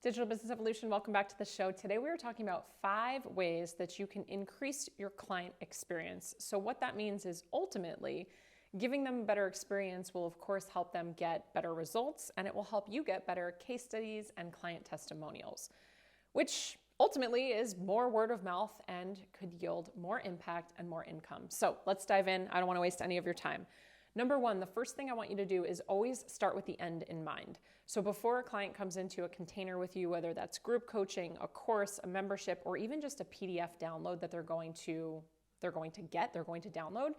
Digital Business Evolution, welcome back to the show. Today we are talking about 5 ways that you can increase your client experience. So what that means is ultimately giving them a better experience will of course help them get better results, and it will help you get better case studies and client testimonials, which ultimately is more word of mouth and could yield more impact and more income. So let's dive in. I don't want to waste any of your time. Number 1, the first thing I want you to do is always start with the end in mind. So before a client comes into a container with you, whether that's group coaching, a course, a membership, or even just a PDF download that they're going to download,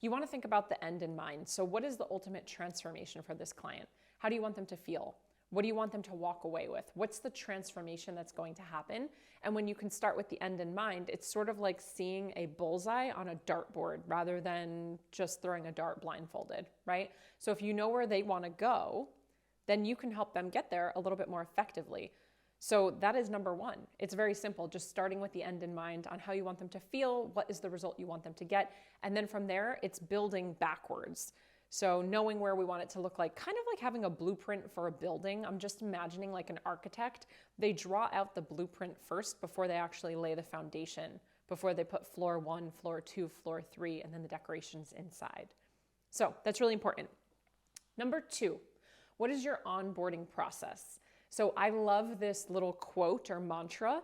you want to think about the end in mind. So what is the ultimate transformation for this client? How do you want them to feel? What do you want them to walk away with? What's the transformation that's going to happen? And when you can start with the end in mind, it's sort of like seeing a bullseye on a dartboard rather than just throwing a dart blindfolded, right? So if you know where they want to go, then you can help them get there a little bit more effectively. So that is number 1. It's very simple, just starting with the end in mind on how you want them to feel, what is the result you want them to get, and then from there, it's building backwards. So knowing where we want it to look like, kind of like having a blueprint for a building. I'm just imagining like an architect. They draw out the blueprint first before they actually lay the foundation, before they put floor 1, floor 2, floor 3, and then the decorations inside. So that's really important. Number 2, what is your onboarding process? So I love this little quote or mantra: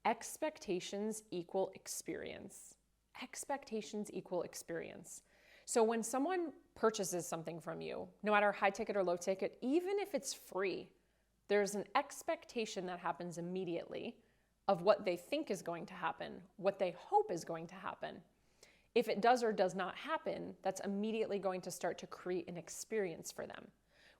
expectations equal experience. Expectations equal experience. So when someone purchases something from you, no matter high ticket or low ticket, even if it's free, there's an expectation that happens immediately of what they think is going to happen, what they hope is going to happen. If it does or does not happen, that's immediately going to start to create an experience for them.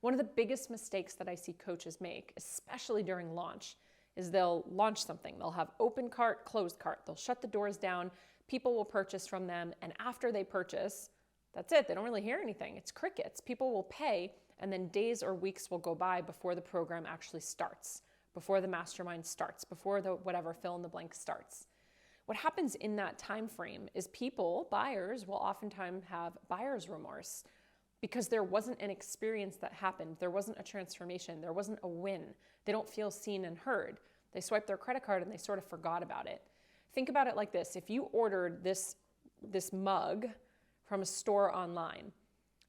One of the biggest mistakes that I see coaches make, especially during launch, is they'll launch something. They'll have open cart, closed cart. They'll shut the doors down. People will purchase from them. And after they purchase, that's it. They don't really hear anything. It's crickets. People will pay, and then days or weeks will go by before the program actually starts, before the mastermind starts, before the whatever fill in the blank starts. What happens in that time frame is buyers will oftentimes have buyer's remorse because there wasn't an experience that happened. There wasn't a transformation. There wasn't a win. They don't feel seen and heard. They swipe their credit card and they sort of forgot about it. Think about it like this. If you ordered this mug from a store online,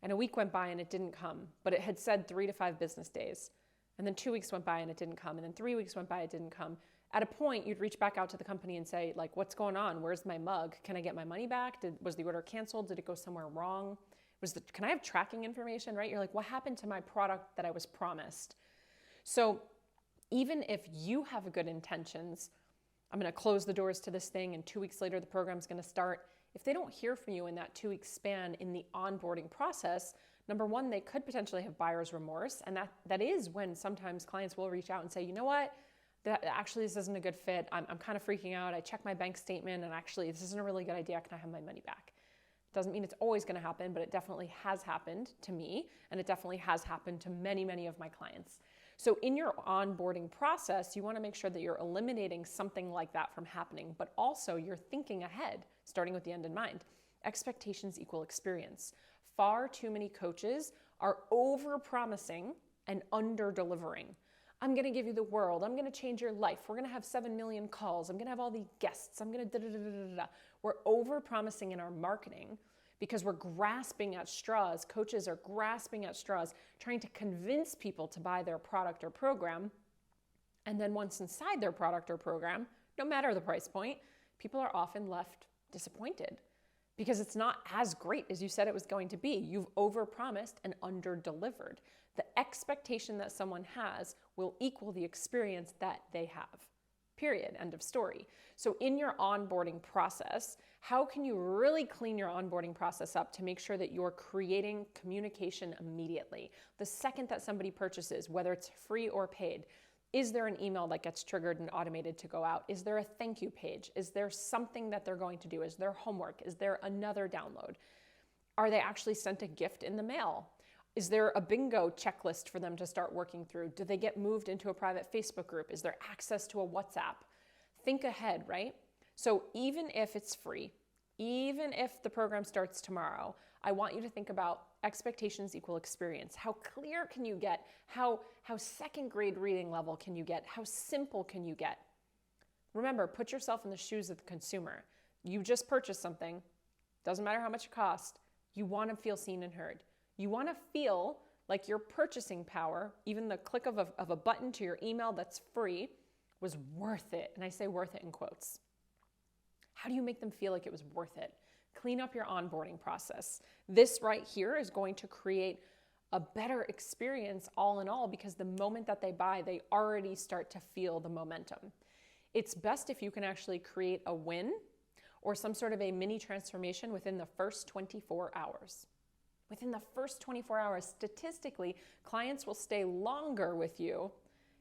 and a week went by and it didn't come, but it had said 3 to 5 business days, and then 2 weeks went by and it didn't come, and then 3 weeks went by, it didn't come. At a point, you'd reach back out to the company and say, like, what's going on? Where's my mug? Can I get my money back? Was the order canceled? Did it go somewhere wrong? Can I have tracking information, right? You're like, what happened to my product that I was promised? So even if you have good intentions, I'm going to close the doors to this thing, and 2 weeks later, the program's going to start. If they don't hear from you in that 2-week span in the onboarding process, number 1, they could potentially have buyer's remorse. And that is when sometimes clients will reach out and say, you know what, this isn't a good fit. I'm kind of freaking out. I checked my bank statement and actually this isn't a really good idea. Can I have my money back? Doesn't mean it's always going to happen, but it definitely has happened to me, and it definitely has happened to many, many of my clients. So in your onboarding process, you want to make sure that you're eliminating something like that from happening, but also you're thinking ahead, starting with the end in mind. Expectations equal experience. Far too many coaches are over-promising and under-delivering. I'm going to give you the world. I'm going to change your life. We're going to have 7 million calls. I'm going to have all these guests. I'm going to da-da-da-da-da-da. We're over-promising in our marketing because we're grasping at straws. Coaches are grasping at straws, trying to convince people to buy their product or program. And then once inside their product or program, no matter the price point, people are often left disappointed because it's not as great as you said it was going to be. You've overpromised and underdelivered. The expectation that someone has will equal the experience that they have. Period. End of story. So in your onboarding process, how can you really clean your onboarding process up to make sure that you're creating communication immediately? The second that somebody purchases, whether it's free or paid, is there an email that gets triggered and automated to go out? Is there a thank you page? Is there something that they're going to do? Is there homework? Is there another download? Are they actually sent a gift in the mail? Is there a bingo checklist for them to start working through? Do they get moved into a private Facebook group? Is there access to a WhatsApp? Think ahead, right? So even if it's free, even if the program starts tomorrow, I want you to think about expectations equal experience. How clear can you get? How second grade reading level can you get? How simple can you get? Remember, put yourself in the shoes of the consumer. You just purchased something. Doesn't matter how much it cost. You want to feel seen and heard. You want to feel like your purchasing power, even the click of a button to your email that's free, was worth it. And I say worth it in quotes. How do you make them feel like it was worth it? Clean up your onboarding process. This right here is going to create a better experience all in all, because the moment that they buy, they already start to feel the momentum. It's best if you can actually create a win or some sort of a mini transformation within the first 24 hours. Within the first 24 hours, statistically, clients will stay longer with you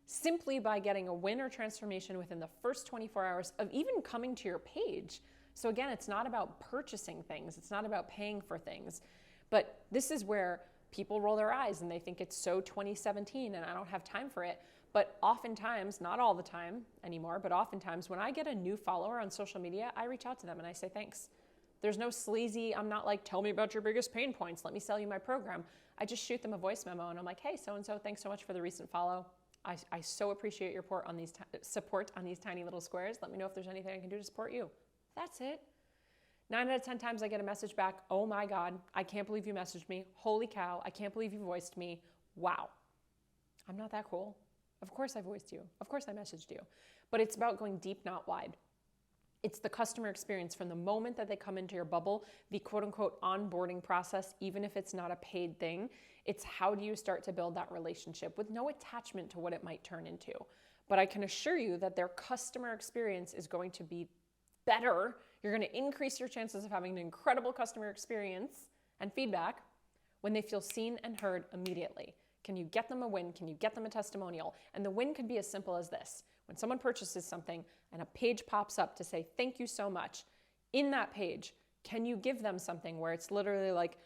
simply by getting a win or transformation within the first 24 hours of even coming to your page. So again, it's not about purchasing things. It's not about paying for things. But this is where people roll their eyes and they think it's so 2017 and I don't have time for it. But oftentimes, not all the time anymore, but oftentimes when I get a new follower on social media, I reach out to them and I say thanks. There's no sleazy, I'm not like, tell me about your biggest pain points, let me sell you my program. I just shoot them a voice memo and I'm like, hey, so-and-so, thanks so much for the recent follow. I so appreciate your support on these tiny little squares. Let me know if there's anything I can do to support you. That's it. 9 out of 10 times I get a message back, oh my God, I can't believe you messaged me. Holy cow, I can't believe you voiced me. Wow. I'm not that cool. Of course I voiced you. Of course I messaged you. But it's about going deep, not wide. It's the customer experience from the moment that they come into your bubble, the quote unquote onboarding process, even if it's not a paid thing. It's how do you start to build that relationship with no attachment to what it might turn into. But I can assure you that their customer experience is going to be better. You're going to increase your chances of having an incredible customer experience and feedback when they feel seen and heard immediately. Can you get them a win? Can you get them a testimonial? And the win could be as simple as this. When someone purchases something and a page pops up to say, thank you so much, in that page, can you give them something where it's literally like,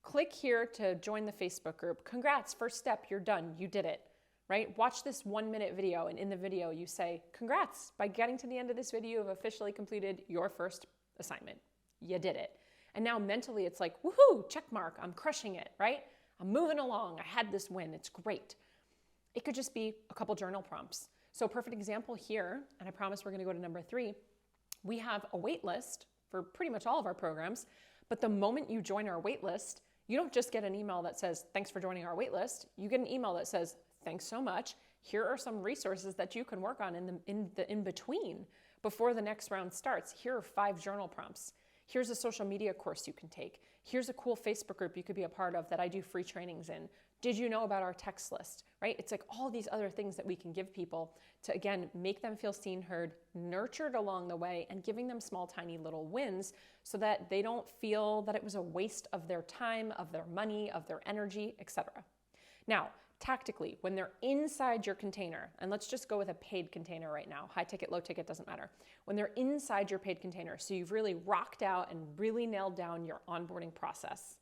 click here to join the Facebook group. Congrats, first step, you're done, you did it, right? Watch this 1-minute video, and in the video you say, congrats, by getting to the end of this video, you've officially completed your first assignment. You did it. And now mentally it's like, woohoo, check mark, I'm crushing it, right? I'm moving along, I had this win, it's great. It could just be a couple journal prompts. So a perfect example here, and I promise we're gonna go to number 3, we have a wait list for pretty much all of our programs, but the moment you join our wait list, you don't just get an email that says, thanks for joining our wait list. You get an email that says, thanks so much. Here are some resources that you can work on in between before the next round starts. Here are 5 journal prompts. Here's a social media course you can take. Here's a cool Facebook group you could be a part of that I do free trainings in. Did you know about our text list, right? It's like all these other things that we can give people to, again, make them feel seen, heard, nurtured along the way, and giving them small, tiny little wins so that they don't feel that it was a waste of their time, of their money, of their energy, etc. Now, tactically, when they're inside your container, and let's just go with a paid container right now, high ticket, low ticket, doesn't matter. When they're inside your paid container, so you've really rocked out and really nailed down your onboarding process,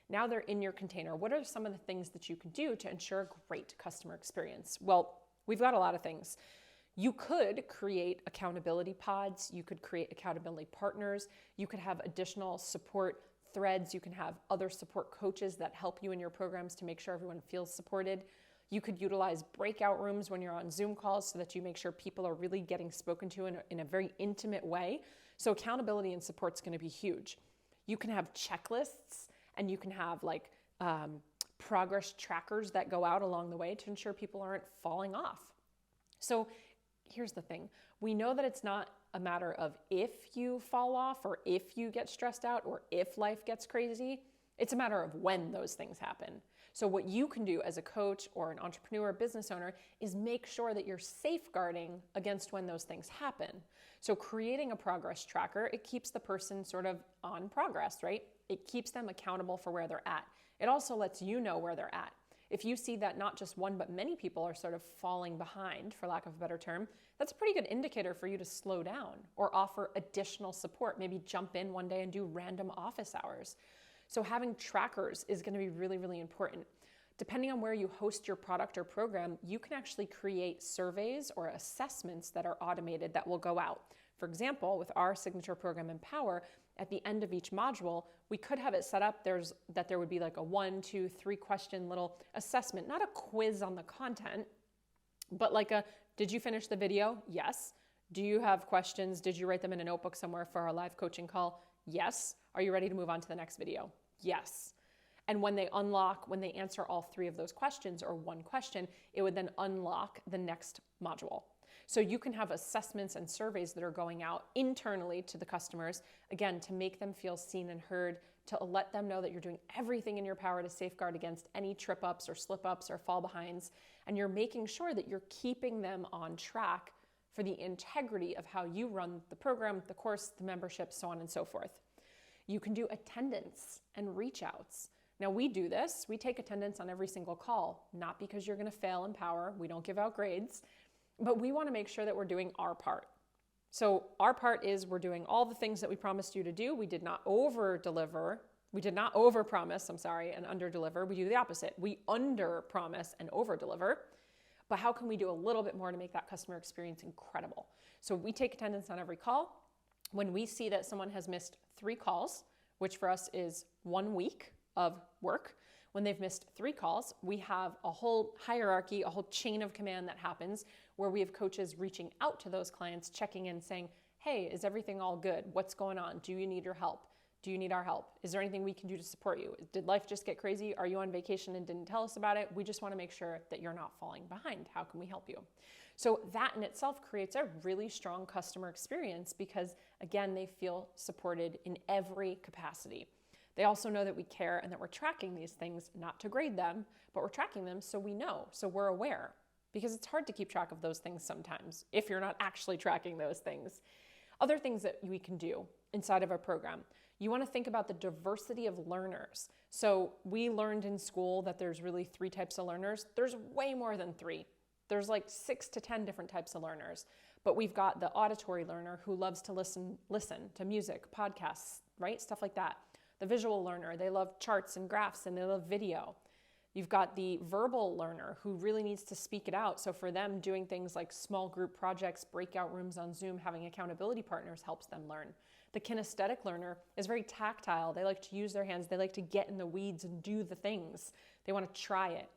now they're in your container. What are some of the things that you can do to ensure a great customer experience? Well, we've got a lot of things. You could create accountability pods. You could create accountability partners. You could have additional support threads. You can have other support coaches that help you in your programs to make sure everyone feels supported. You could utilize breakout rooms when you're on Zoom calls so that you make sure people are really getting spoken to in a very intimate way. So accountability and support is going to be huge. You can have checklists, and you can have like progress trackers that go out along the way to ensure people aren't falling off. So here's the thing. We know that it's not a matter of if you fall off or if you get stressed out or if life gets crazy. It's a matter of when those things happen. So what you can do as a coach or an entrepreneur or business owner is make sure that you're safeguarding against when those things happen. So creating a progress tracker, it keeps the person sort of on progress, right? It keeps them accountable for where they're at. It also lets you know where they're at. If you see that not just one, but many people are sort of falling behind, for lack of a better term, that's a pretty good indicator for you to slow down or offer additional support. Maybe jump in one day and do random office hours. So having trackers is going to be really, really important. Depending on where you host your product or program, you can actually create surveys or assessments that are automated that will go out. For example, with our signature program Empower, at the end of each module, we could have it set up that there would be like a 1, 2, 3 question little assessment, not a quiz on the content, but like a, did you finish the video? Yes. Do you have questions? Did you write them in a notebook somewhere for our live coaching call? Yes. Are you ready to move on to the next video? Yes. And when they answer all 3 of those questions or one question, it would then unlock the next module. So you can have assessments and surveys that are going out internally to the customers, again, to make them feel seen and heard, to let them know that you're doing everything in your power to safeguard against any trip-ups or slip-ups or fall-behinds, and you're making sure that you're keeping them on track for the integrity of how you run the program, the course, the membership, so on and so forth. You can do attendance and reach outs. Now we do this, we take attendance on every single call, not because you're gonna fail in Power, we don't give out grades, but we wanna make sure that we're doing our part. So our part is we're doing all the things that we promised you to do. We did not over-promise, and under-deliver. We do the opposite. We under-promise and over-deliver. But how can we do a little bit more to make that customer experience incredible? So we take attendance on every call. When we see that someone has missed 3 calls, which for us is 1 week of work, when they've missed 3 calls, we have a whole hierarchy, a whole chain of command that happens where we have coaches reaching out to those clients, checking in, saying, hey, is everything all good? What's going on? Do you need your help? Do you need our help? Is there anything we can do to support you? Did life just get crazy? Are you on vacation and didn't tell us about it? We just want to make sure that you're not falling behind. How can we help you? So that in itself creates a really strong customer experience because, again, they feel supported in every capacity. They also know that we care and that we're tracking these things, not to grade them, but we're tracking them so we know, so we're aware. Because it's hard to keep track of those things sometimes if you're not actually tracking those things. Other things that we can do inside of our program. You want to think about the diversity of learners. So we learned in school that there's really 3 types of learners. There's way more than 3. There's like 6 to 10 different types of learners. But we've got the auditory learner who loves to listen to music, podcasts, right? Stuff like that. The visual learner, they love charts and graphs and they love video. You've got the verbal learner who really needs to speak it out. So for them, doing things like small group projects, breakout rooms on Zoom, having accountability partners helps them learn. The kinesthetic learner is very tactile. They like to use their hands. They like to get in the weeds and do the things. They want to try it.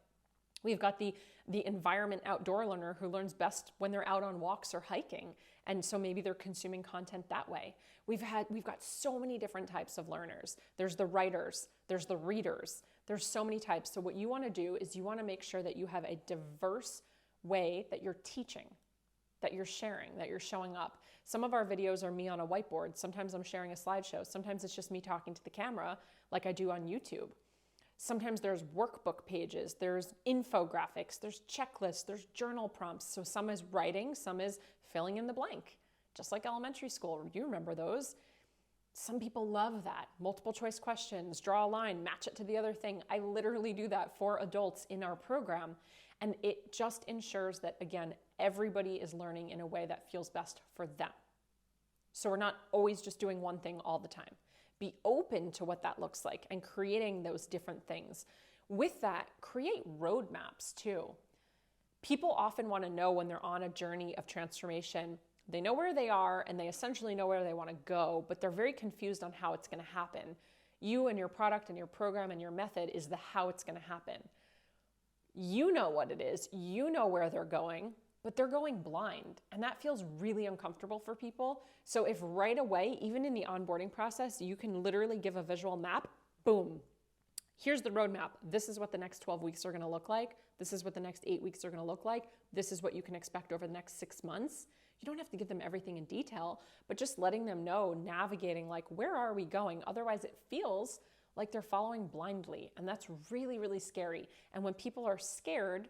We've got the environment outdoor learner who learns best when they're out on walks or hiking. And so maybe they're consuming content that way. We've got so many different types of learners. There's the writers, there's the readers, there's so many types. So what you want to do is you want to make sure that you have a diverse way that you're teaching, that you're sharing, that you're showing up. Some of our videos are me on a whiteboard. Sometimes I'm sharing a slideshow. Sometimes it's just me talking to the camera like I do on YouTube. Sometimes there's workbook pages, there's infographics, there's checklists, there's journal prompts. So some is writing, some is filling in the blank, just like elementary school. You remember those. Some people love that. Multiple choice questions, draw a line, match it to the other thing. I literally do that for adults in our program. And it just ensures that, again, everybody is learning in a way that feels best for them. So we're not always just doing one thing all the time. Be open to what that looks like and creating those different things. With that, create roadmaps too. People often want to know when they're on a journey of transformation. They know where they are and they essentially know where they want to go, but they're very confused on how it's going to happen. You and your product and your program and your method is the how it's going to happen. You know what it is. You know where they're going, but they're going blind. And that feels really uncomfortable for people. So if right away, even in the onboarding process, you can literally give a visual map, boom, here's the roadmap. This is what the next 12 weeks are going to look like. This is what the next 8 weeks are going to look like. This is what you can expect over the next 6 months. You don't have to give them everything in detail, but just letting them know, navigating like, where are we going? Otherwise it feels like they're following blindly. And that's really, really scary. And when people are scared,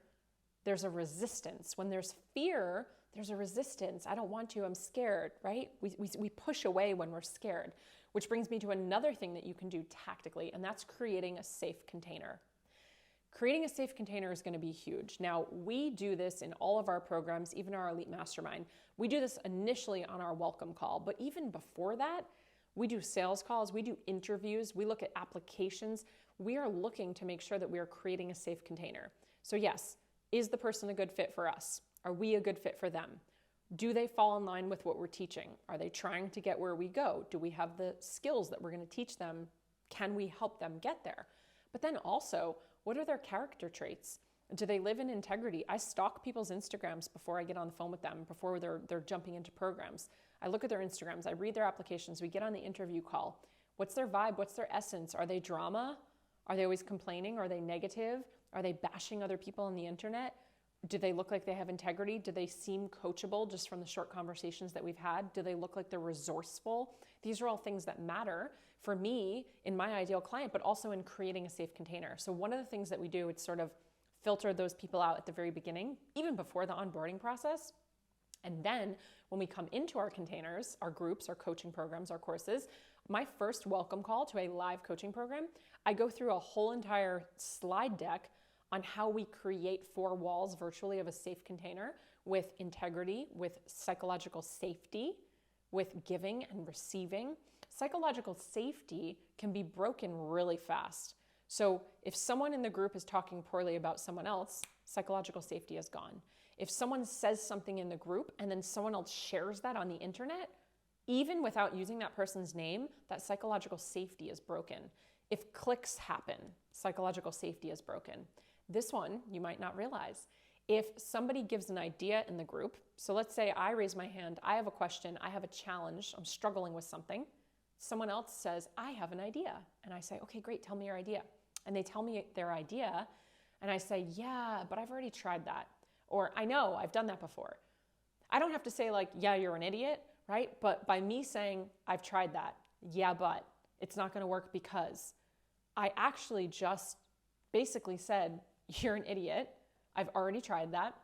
there's a resistance. When there's fear, there's a resistance. I don't want to, I'm scared, right? We push away when we're scared, which brings me to another thing that you can do tactically, and that's creating a safe container. Creating a safe container is going to be huge. Now, we do this in all of our programs, even our Elite Mastermind. We do this initially on our welcome call, but even before that, we do sales calls, we do interviews, we look at applications. We are looking to make sure that we are creating a safe container. So yes, is the person a good fit for us? Are we a good fit for them? Do they fall in line with what we're teaching? Are they trying to get where we go? Do we have the skills that we're going to teach them? Can we help them get there? But then also, what are their character traits? Do they live in integrity? I stalk people's Instagrams before I get on the phone with them, before they're jumping into programs. I look at their Instagrams, I read their applications, we get on the interview call. What's their vibe? What's their essence? Are they drama? Are they always complaining? Are they negative? Are they bashing other people on the internet? Do they look like they have integrity? Do they seem coachable just from the short conversations that we've had? Do they look like they're resourceful? These are all things that matter for me in my ideal client, but also in creating a safe container. So one of the things that we do, it's sort of filter those people out at the very beginning, even before the onboarding process. And then when we come into our containers, our groups, our coaching programs, our courses, my first welcome call to a live coaching program, I go through a whole entire slide deck on how we create 4 walls virtually of a safe container with integrity, with psychological safety, with giving and receiving. Psychological safety can be broken really fast. So if someone in the group is talking poorly about someone else, psychological safety is gone. If someone says something in the group and then someone else shares that on the internet, even without using that person's name, that psychological safety is broken. If clicks happen, psychological safety is broken. This one, you might not realize. If somebody gives an idea in the group, so let's say I raise my hand, I have a question, I have a challenge, I'm struggling with something. Someone else says, I have an idea. And I say, okay, great, tell me your idea. And they tell me their idea, and I say, yeah, but I've already tried that. Or I know, I've done that before. I don't have to say like, yeah, you're an idiot, right? But by me saying, I've tried that, yeah, but it's not gonna work because I actually just basically said, you're an idiot. I've already tried that.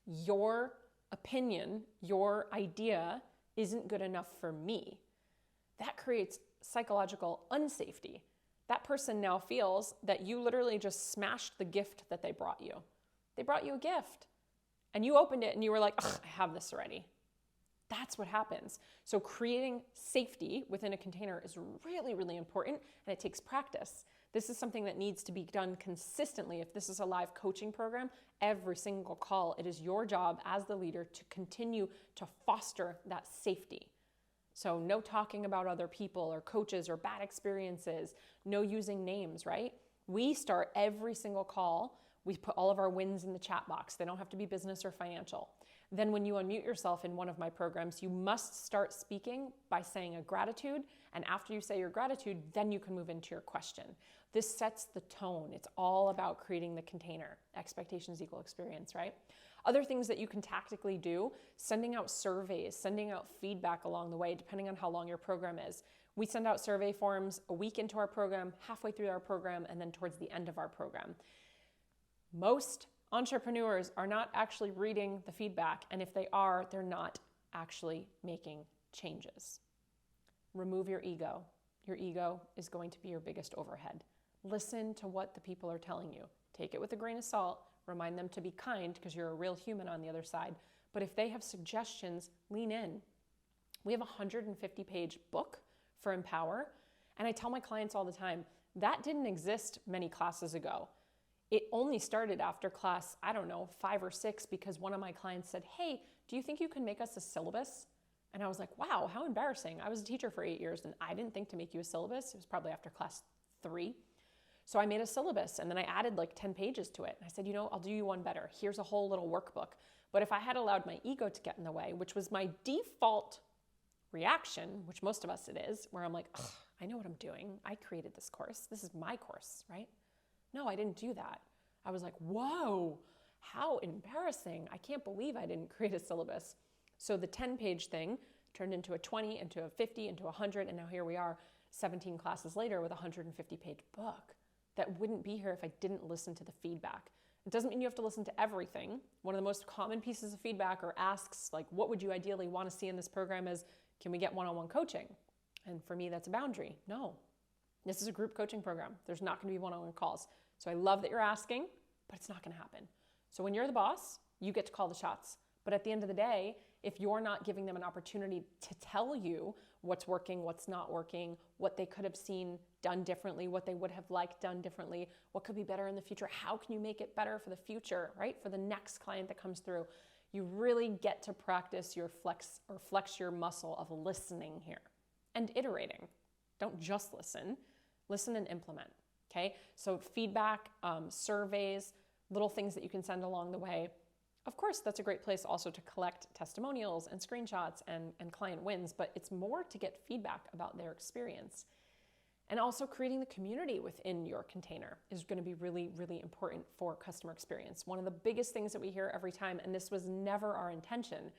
Your opinion, your idea isn't good enough for me. That creates psychological unsafety. That person now feels that you literally just smashed the gift that they brought you. They brought you a gift and you opened it and you were like, I have this already. That's what happens. So creating safety within a container is really, really important, and it takes practice. This is something that needs to be done consistently. If this is a live coaching program, every single call, it is your job as the leader to continue to foster that safety. So no talking about other people or coaches or bad experiences, no using names, right? We start every single call, we put all of our wins in the chat box. They don't have to be business or financial. Then when you unmute yourself in one of my programs, you must start speaking by saying a gratitude. And after you say your gratitude, then you can move into your question. This sets the tone. It's all about creating the container. Expectations equal experience, right? Other things that you can tactically do, sending out surveys, sending out feedback along the way, depending on how long your program is. We send out survey forms a week into our program, halfway through our program, and then towards the end of our program. Most entrepreneurs are not actually reading the feedback, and if they are, they're not actually making changes. Remove your ego. Your ego is going to be your biggest overhead. Listen to what the people are telling you. Take it with a grain of salt. Remind them to be kind because you're a real human on the other side. But if they have suggestions, lean in. We have a 150-page book for Empower, and I tell my clients all the time, that didn't exist many classes ago. It only started after class, 5 or 6, because one of my clients said, hey, do you think you can make us a syllabus? And I was like, wow, how embarrassing. I was a teacher for 8 years and I didn't think to make you a syllabus. It was probably after class 3. So I made a syllabus and then I added like 10 pages to it. And I said, I'll do you one better. Here's a whole little workbook. But if I had allowed my ego to get in the way, which was my default reaction, which most of us it is, where I'm like, I know what I'm doing. I created this course. This is my course, right? No, I didn't do that. I was like, whoa, how embarrassing. I can't believe I didn't create a syllabus. So the 10-page thing turned into a 20, into a 50, into 100, and now here we are 17 classes later with a 150-page book that wouldn't be here if I didn't listen to the feedback. It doesn't mean you have to listen to everything. One of the most common pieces of feedback or asks, like, what would you ideally want to see in this program is, can we get one-on-one coaching? And for me, that's a boundary. No, this is a group coaching program. There's not going to be one-on-one calls. So I love that you're asking, but it's not going to happen. So when you're the boss, you get to call the shots. But at the end of the day, if you're not giving them an opportunity to tell you what's working, what's not working, what they could have seen done differently, what they would have liked done differently, what could be better in the future, how can you make it better for the future, right? For the next client that comes through, You really get to practice your flex your muscle of listening here and iterating. Don't just listen and implement, okay? So feedback, surveys, little things that you can send along the way. Of course, that's a great place also to collect testimonials and screenshots and client wins, but it's more to get feedback about their experience. And also creating the community within your container is going to be really, really important for customer experience. One of the biggest things that we hear every time, and this was never our intention,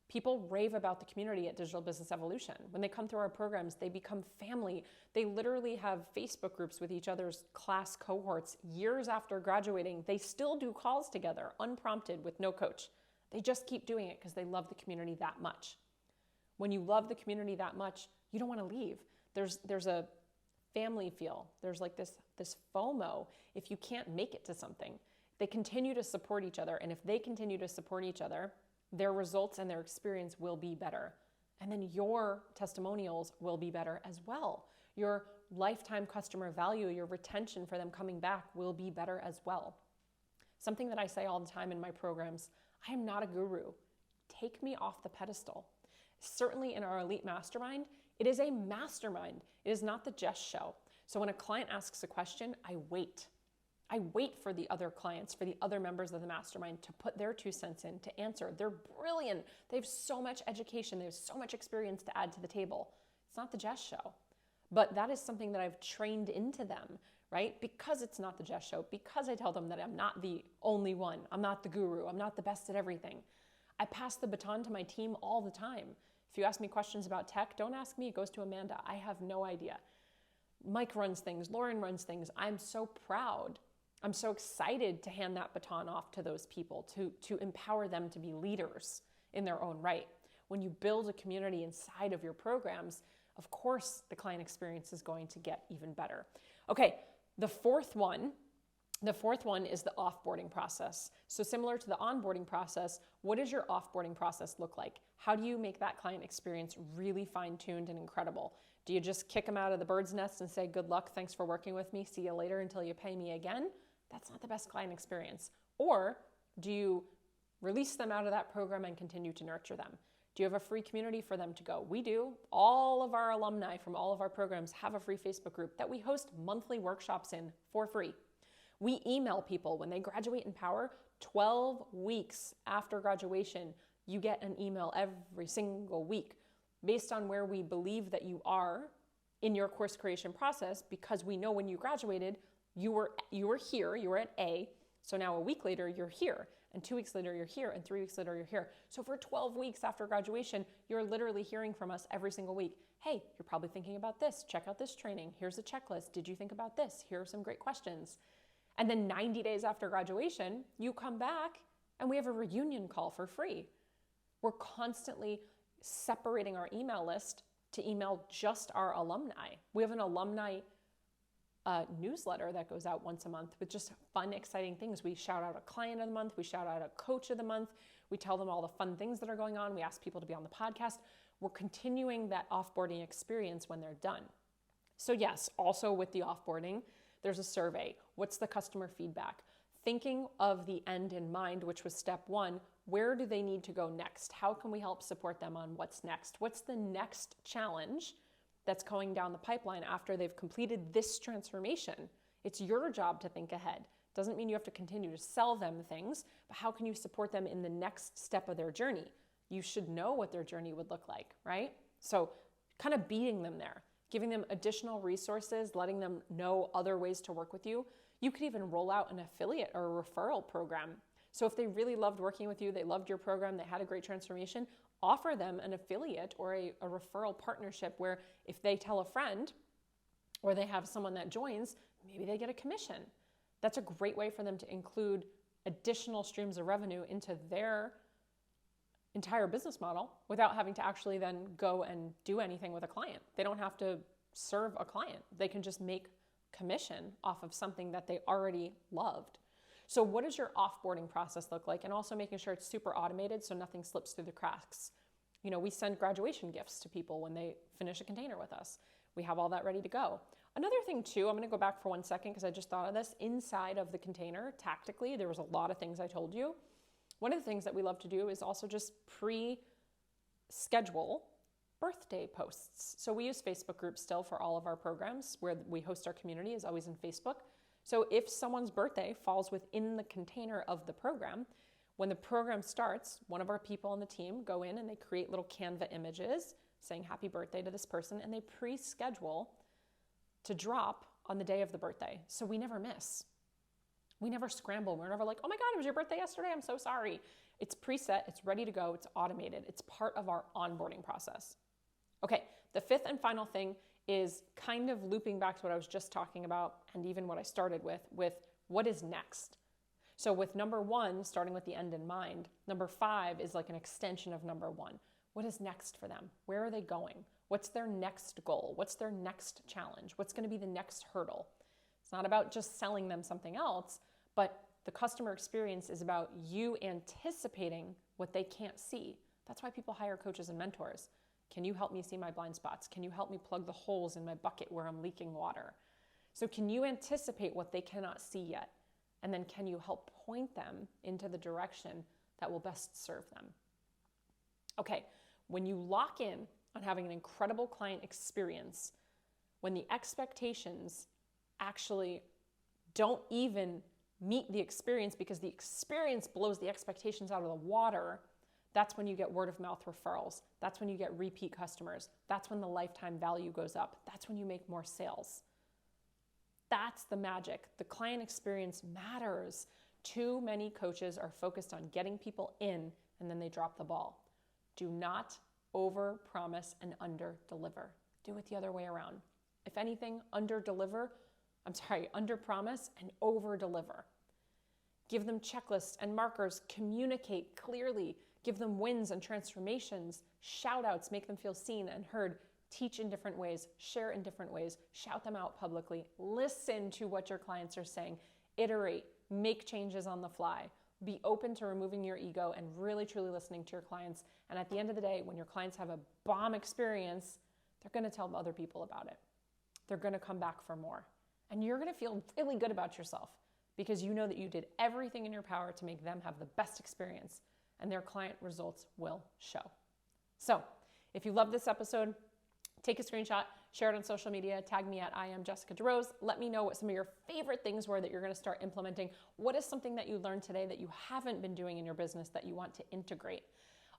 people rave about the community at Digital Business Evolution. When they come through our programs, they become family. They literally have Facebook groups with each other's class cohorts. Years after graduating, they still do calls together, unprompted, with no coach. They just keep doing it because they love the community that much. When you love the community that much, you don't want to leave. There's a family feel. There's like this FOMO if you can't make it to something. They continue to support each other, and if they continue to support each other, their results and their experience will be better. And then your testimonials will be better as well. Your lifetime customer value, your retention for them coming back will be better as well. Something that I say all the time in my programs, I am not a guru. Take me off the pedestal. Certainly in our Elite Mastermind, it is a mastermind. It is not the Jess show. So when a client asks a question, I wait. I wait for the other clients, for the other members of the mastermind to put their 2 cents in, to answer. They're brilliant. They have so much education. They have so much experience to add to the table. It's not the Jess show. But that is something that I've trained into them, right? Because it's not the Jess show, because I tell them that I'm not the only one. I'm not the guru. I'm not the best at everything. I pass the baton to my team all the time. If you ask me questions about tech, don't ask me. It goes to Amanda. I have no idea. Mike runs things. Lauren runs things. I'm so proud. I'm so excited to hand that baton off to those people, to empower them to be leaders in their own right. When you build a community inside of your programs, of course, the client experience is going to get even better. Okay, the fourth one is the offboarding process. So similar to the onboarding process, what does your offboarding process look like? How do you make that client experience really fine-tuned and incredible? Do you just kick them out of the bird's nest and say, good luck, thanks for working with me, see you later until you pay me again? That's not the best client experience. Or do you release them out of that program and continue to nurture them? Do you have a free community for them to go? We do. All of our alumni from all of our programs have a free Facebook group that we host monthly workshops in for free. We email people when they graduate in Power. 12 weeks after graduation, you get an email every single week based on where we believe that you are in your course creation process, because we know when you graduated, you were here, you were at A, so now a week later you're here, and 2 weeks later you're here, and 3 weeks later you're here. So for 12 weeks after graduation, you're literally hearing from us every single week. Hey, you're probably thinking about this. Check out this training. Here's a checklist. Did you think about this? Here are some great questions. And then 90 days after graduation, you come back and we have a reunion call for free. We're constantly separating our email list to email just our alumni. We have an alumni newsletter that goes out once a month with just fun, exciting things. We shout out a client of the month. We shout out a coach of the month. We tell them all the fun things that are going on. We ask people to be on the podcast. We're continuing that offboarding experience when they're done. So yes, also with the offboarding, there's a survey. What's the customer feedback? Thinking of the end in mind, which was step one, where do they need to go next? How can we help support them on what's next? What's the next challenge that's going down the pipeline after they've completed this transformation? It's your job to think ahead. Doesn't mean you have to continue to sell them things, but how can you support them in the next step of their journey? You should know what their journey would look like, right? So kind of beating them there, giving them additional resources, letting them know other ways to work with you. You could even roll out an affiliate or a referral program. So if they really loved working with you, they loved your program, they had a great transformation, offer them an affiliate or a referral partnership where if they tell a friend or they have someone that joins, maybe they get a commission. That's a great way for them to include additional streams of revenue into their entire business model without having to actually then go and do anything with a client. They don't have to serve a client. They can just make commission off of something that they already loved. So what does your offboarding process look like? And also making sure it's super automated so nothing slips through the cracks. You know, we send graduation gifts to people when they finish a container with us. We have all that ready to go. Another thing too, I'm going to go back for 1 second because I just thought of this. Inside of the container, tactically, there was a lot of things I told you. One of the things that we love to do is also just pre-schedule birthday posts. So we use Facebook groups still for all of our programs. Where we host our community is always in Facebook. So if someone's birthday falls within the container of the program, when the program starts, one of our people on the team go in and they create little Canva images saying happy birthday to this person, and they pre-schedule to drop on the day of the birthday. So we never miss. We never scramble. We're never like, oh my God, it was your birthday yesterday. I'm so sorry. It's preset. It's ready to go. It's automated. It's part of our onboarding process. Okay, the fifth and final thing is kind of looping back to what I was just talking about and even what I started with what is next. So with number 1, starting with the end in mind, number 5 is like an extension of number 1. What is next for them? Where are they going? What's their next goal? What's their next challenge? What's going to be the next hurdle? It's not about just selling them something else, but the customer experience is about you anticipating what they can't see. That's why people hire coaches and mentors. Can you help me see my blind spots? Can you help me plug the holes in my bucket where I'm leaking water? So can you anticipate what they cannot see yet? And then can you help point them into the direction that will best serve them? Okay, when you lock in on having an incredible client experience, when the expectations actually don't even meet the experience because the experience blows the expectations out of the water, that's when you get word of mouth referrals. That's when you get repeat customers. That's when the lifetime value goes up. That's when you make more sales. That's the magic. The client experience matters. Too many coaches are focused on getting people in and then they drop the ball. Do not over-promise and under-deliver. Do it the other way around. If anything, under-promise and over-deliver. Give them checklists and markers. Communicate clearly. Give them wins and transformations. Shout outs, make them feel seen and heard. Teach in different ways. Share in different ways. Shout them out publicly. Listen to what your clients are saying. Iterate. Make changes on the fly. Be open to removing your ego and really truly listening to your clients. And at the end of the day, when your clients have a bomb experience, they're going to tell other people about it. They're going to come back for more. And you're going to feel really good about yourself because you know that you did everything in your power to make them have the best experience, and their client results will show. So if you love this episode, take a screenshot, share it on social media, tag me at @IamJessicaDeRose. Let me know what some of your favorite things were that you're going to start implementing. What is something that you learned today that you haven't been doing in your business that you want to integrate?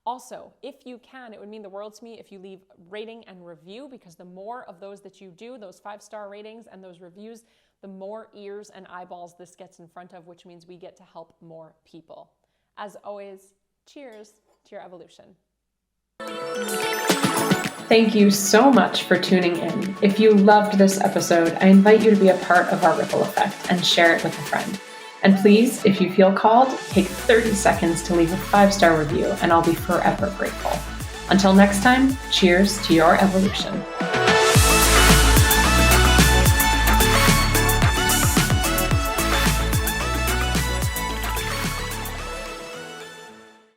Also, if you can, it would mean the world to me if you leave rating and review, because the more of those that you do, those 5-star ratings and those reviews, the more ears and eyeballs this gets in front of, which means we get to help more people. As always, cheers to your evolution. Thank you so much for tuning in. If you loved this episode, I invite you to be a part of our ripple effect and share it with a friend. And please, if you feel called, take 30 seconds to leave a 5-star review, and I'll be forever grateful. Until next time, cheers to your evolution.